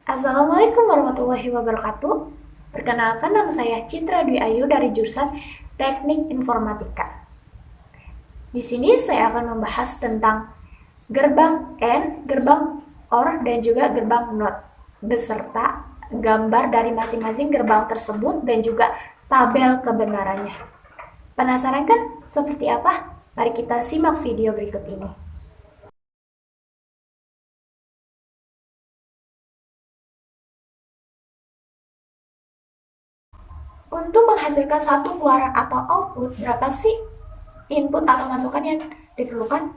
Assalamualaikum warahmatullahi wabarakatuh. Perkenalkan, nama saya Citra Dwi Ayu dari jurusan Teknik Informatika. Di sini saya akan membahas tentang gerbang AND, gerbang OR, dan juga gerbang NOT, beserta gambar dari masing-masing gerbang tersebut dan juga tabel kebenarannya. Penasaran kan seperti apa? Mari kita simak video berikut ini. Untuk menghasilkan satu keluaran atau output, berapa sih input atau masukan yang diperlukan?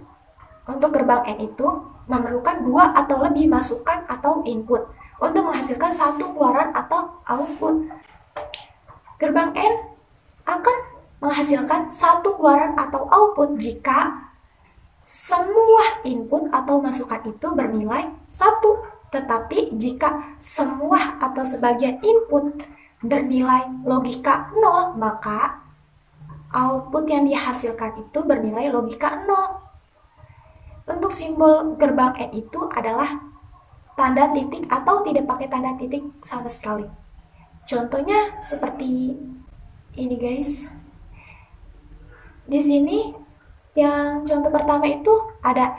Untuk gerbang N itu memerlukan dua atau lebih masukan atau input untuk menghasilkan satu keluaran atau output. Gerbang N akan menghasilkan satu keluaran atau output jika semua input atau masukan itu bernilai 1. Tetapi jika semua atau sebagian input bernilai logika 0, maka output yang dihasilkan itu bernilai logika 0. Untuk simbol gerbang N itu adalah tanda titik atau tidak pakai tanda titik sama sekali. Contohnya seperti ini guys. Di sini yang contoh pertama itu ada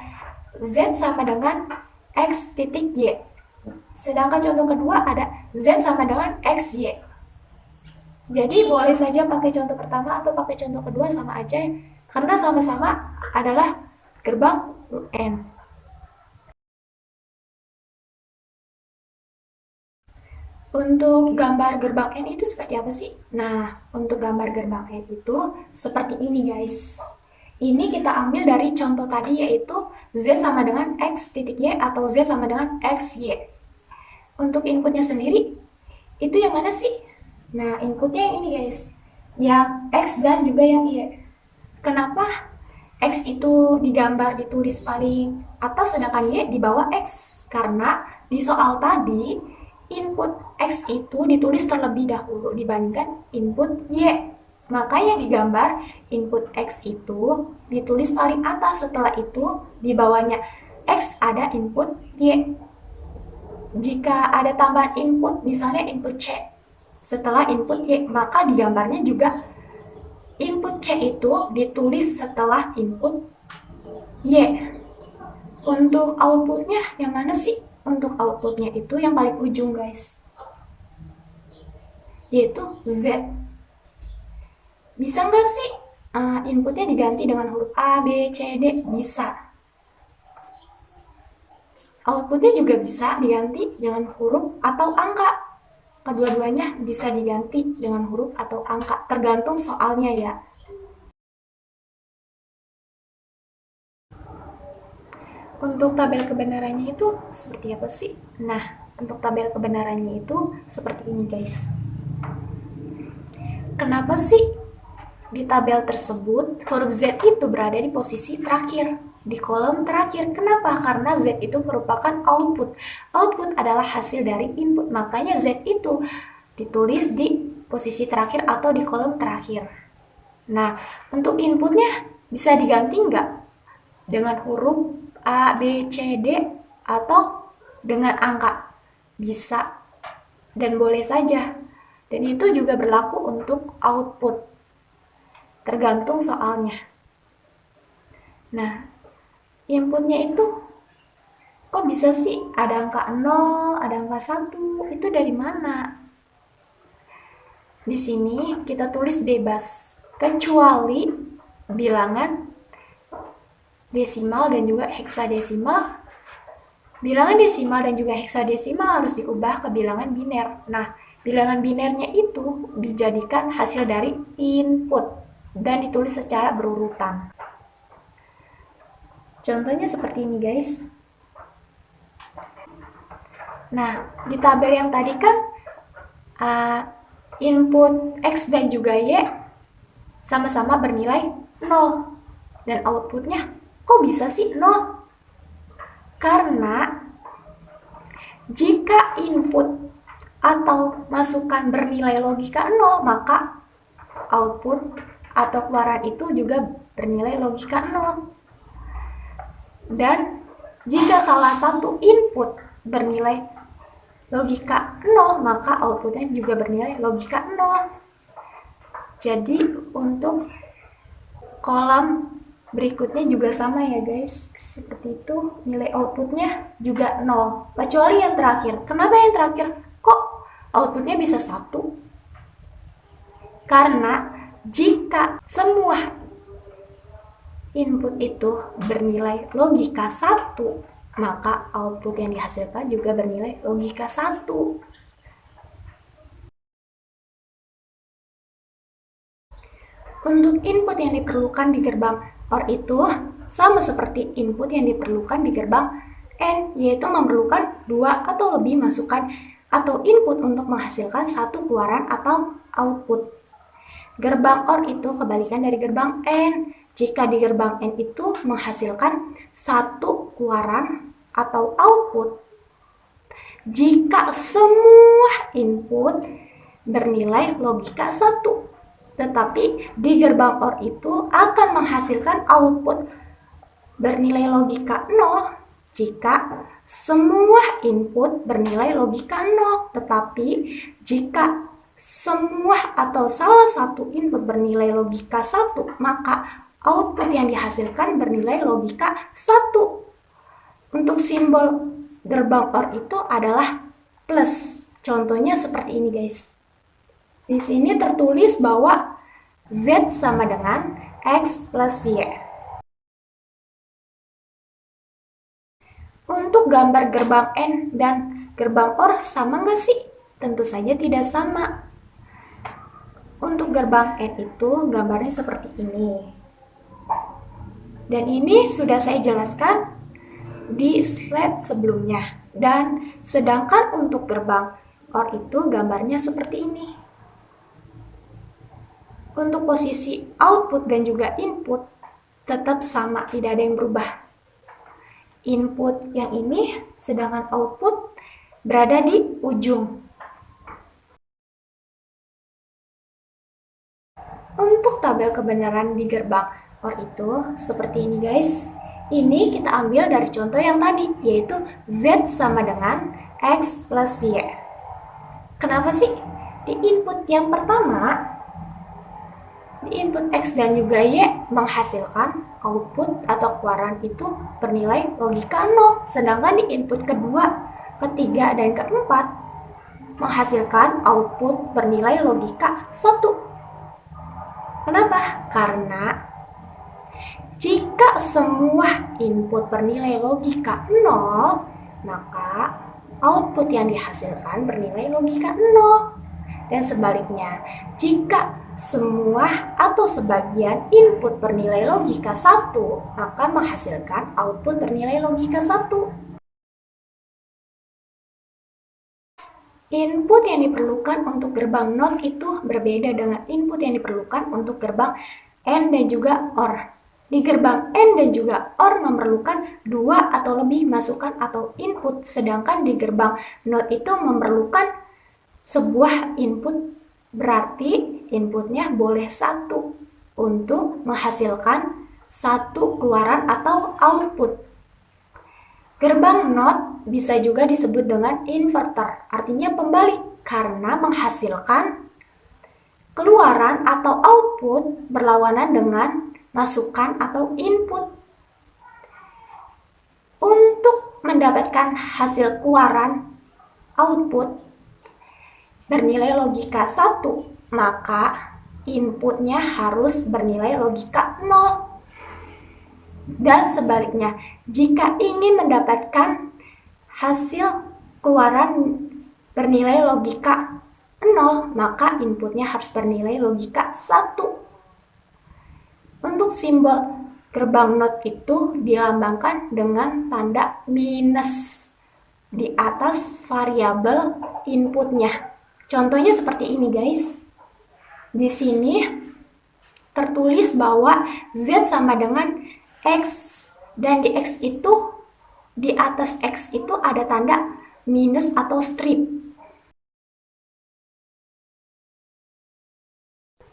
Z sama dengan X titik Y. Sedangkan contoh kedua ada Z sama dengan XY. Jadi boleh saja pakai contoh pertama atau pakai contoh kedua, sama aja karena sama-sama adalah gerbang N. Untuk gambar gerbang N itu seperti apa sih? Nah, untuk gambar gerbang N itu seperti ini guys. Ini kita ambil dari contoh tadi, yaitu Z sama dengan X titik Y atau Z sama dengan XY. Untuk inputnya sendiri, itu yang mana sih? Nah, inputnya yang ini guys, yang X dan juga yang Y. Kenapa X itu digambar ditulis paling atas sedangkan Y di bawah X? Karena di soal tadi, input X itu ditulis terlebih dahulu dibandingkan input Y. Makanya digambar input X itu ditulis paling atas, setelah itu di bawahnya X ada input Y. Jika ada tambahan input, misalnya input C, setelah input Y, maka digambarnya juga input C itu ditulis setelah input Y. Untuk outputnya yang mana sih? Untuk outputnya itu yang paling ujung guys, yaitu Z. Bisa nggak sih inputnya diganti dengan huruf A, B, C, D? Bisa. Outputnya juga bisa diganti dengan huruf atau angka. Kedua-duanya bisa diganti dengan huruf atau angka, tergantung soalnya ya. Untuk tabel kebenarannya itu seperti apa sih? Nah, untuk tabel kebenarannya itu seperti ini guys. Kenapa sih di tabel tersebut huruf Z itu berada di posisi terakhir, di kolom terakhir? Kenapa? Karena Z itu merupakan output. Output adalah hasil dari input, makanya Z itu ditulis di posisi terakhir atau di kolom terakhir. Nah, untuk inputnya bisa diganti nggak? Dengan huruf A, B, C, D, atau dengan angka? Bisa dan boleh saja. Dan itu juga berlaku untuk output, tergantung soalnya. Nah, inputnya itu kok bisa sih ada angka 0, ada angka 1? Itu dari mana? Di sini kita tulis bebas, kecuali bilangan desimal dan juga heksadesimal. Bilangan desimal dan juga heksadesimal harus diubah ke bilangan biner. Nah, bilangan binernya itu dijadikan hasil dari input dan ditulis secara berurutan. Contohnya seperti ini guys. Nah, di tabel yang tadi kan input X dan juga Y sama-sama bernilai 0. Dan outputnya kok bisa sih 0? Karena jika input atau masukan bernilai logika 0, maka output atau keluaran itu juga bernilai logika 0. Dan jika salah satu input bernilai logika 0, maka outputnya juga bernilai logika 0. Jadi untuk kolom berikutnya juga sama ya guys, seperti itu, nilai outputnya juga 0, kecuali yang terakhir. Kenapa yang terakhir kok outputnya bisa 1? Karena jika semua input itu bernilai logika 1, maka output yang dihasilkan juga bernilai logika 1. Untuk input yang diperlukan di gerbang OR itu sama seperti input yang diperlukan di gerbang AND, yaitu memerlukan 2 atau lebih masukan atau input untuk menghasilkan satu keluaran atau output. Gerbang OR itu kebalikan dari gerbang AND. Jika di gerbang AND itu menghasilkan satu keluaran atau output jika semua input bernilai logika 1. Tetapi di gerbang OR itu akan menghasilkan output bernilai logika 0 jika semua input bernilai logika 0. Tetapi jika semua atau salah satu input bernilai logika 1, maka output yang dihasilkan bernilai logika 1. Untuk simbol gerbang OR itu adalah plus. Contohnya seperti ini guys. Di sini tertulis bahwa Z sama dengan X plus Y. Untuk gambar gerbang AND dan gerbang OR sama nggak sih? Tentu saja tidak sama. Untuk gerbang AND itu gambarnya seperti ini. Dan ini sudah saya jelaskan di slide sebelumnya. Dan sedangkan untuk gerbang OR itu gambarnya seperti ini. Untuk posisi output dan juga input tetap sama, tidak ada yang berubah. Input yang ini, sedangkan output berada di ujung. Untuk tabel kebenaran di gerbang OR itu seperti ini guys. Ini kita ambil dari contoh yang tadi, yaitu Z sama dengan X plus Y. Kenapa sih? Di input yang pertama, di input X dan juga Y menghasilkan output atau keluaran itu bernilai logika 0. Sedangkan di input kedua, ketiga, dan keempat menghasilkan output bernilai logika 1. Kenapa? Karena jika semua input bernilai logika 0, maka output yang dihasilkan bernilai logika 0. Dan sebaliknya, jika semua atau sebagian input bernilai logika 1, maka menghasilkan output bernilai logika 1. Input yang diperlukan untuk gerbang NOT itu berbeda dengan input yang diperlukan untuk gerbang AND dan juga OR. Di gerbang AND dan juga OR memerlukan 2 atau lebih masukan atau input, sedangkan di gerbang NOT itu memerlukan sebuah input, berarti inputnya boleh 1 untuk menghasilkan satu keluaran atau output. Gerbang NOT bisa juga disebut dengan inverter, artinya pembalik, karena menghasilkan keluaran atau output berlawanan dengan masukan atau input. Untuk mendapatkan hasil keluaran output bernilai logika 1, maka inputnya harus bernilai logika 0. Dan sebaliknya, jika ingin mendapatkan hasil keluaran bernilai logika 0, maka inputnya harus bernilai logika 1. Untuk simbol gerbang NOT itu dilambangkan dengan tanda minus di atas variabel inputnya. Contohnya seperti ini guys. Di sini tertulis bahwa Z sama dengan X, dan di X itu, di atas X itu ada tanda minus atau strip.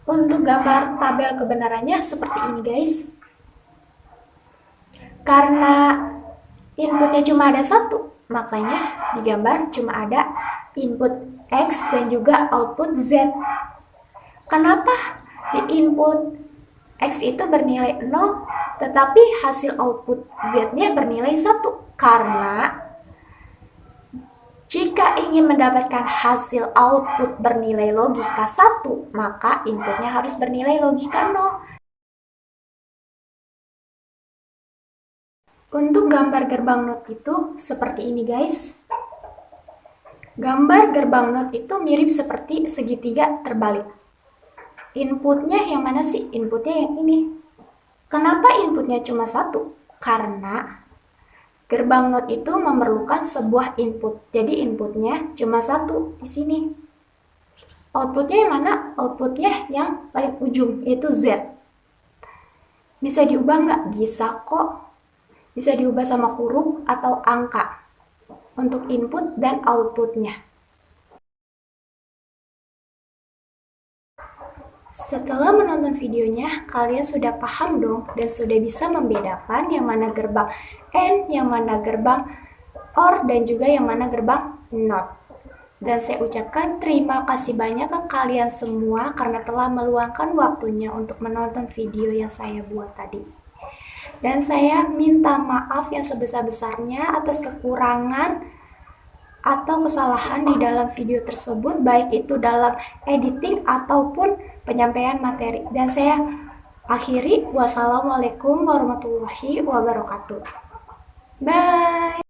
Untuk gambar tabel kebenarannya seperti ini guys. Karena inputnya cuma ada 1, Makanya di gambar cuma ada input X dan juga output Z. Kenapa di input X itu bernilai 0, tetapi hasil output Z-nya bernilai 1? Karena jika ingin mendapatkan hasil output bernilai logika 1, maka inputnya harus bernilai logika 0. Untuk gambar gerbang NOT itu seperti ini guys. Gambar gerbang NOT itu mirip seperti segitiga terbalik. Inputnya yang mana sih? Inputnya yang ini. Kenapa inputnya cuma 1? Karena gerbang NOT itu memerlukan sebuah input. Jadi inputnya cuma 1 di sini. Outputnya yang mana? Outputnya yang paling ujung, yaitu Z. Bisa diubah nggak? Bisa kok. Bisa diubah sama huruf atau angka untuk input dan outputnya. Setelah menonton videonya, kalian sudah paham dong dan sudah bisa membedakan yang mana gerbang AND, yang mana gerbang OR, dan juga yang mana gerbang NOT. Dan saya ucapkan terima kasih banyak ke kalian semua karena telah meluangkan waktunya untuk menonton video yang saya buat tadi. Dan saya minta maaf yang sebesar-besarnya atas kekurangan atau kesalahan di dalam video tersebut, baik itu dalam editing ataupun penyampaian materi. Dan saya akhiri, wassalamualaikum warahmatullahi wabarakatuh. Bye.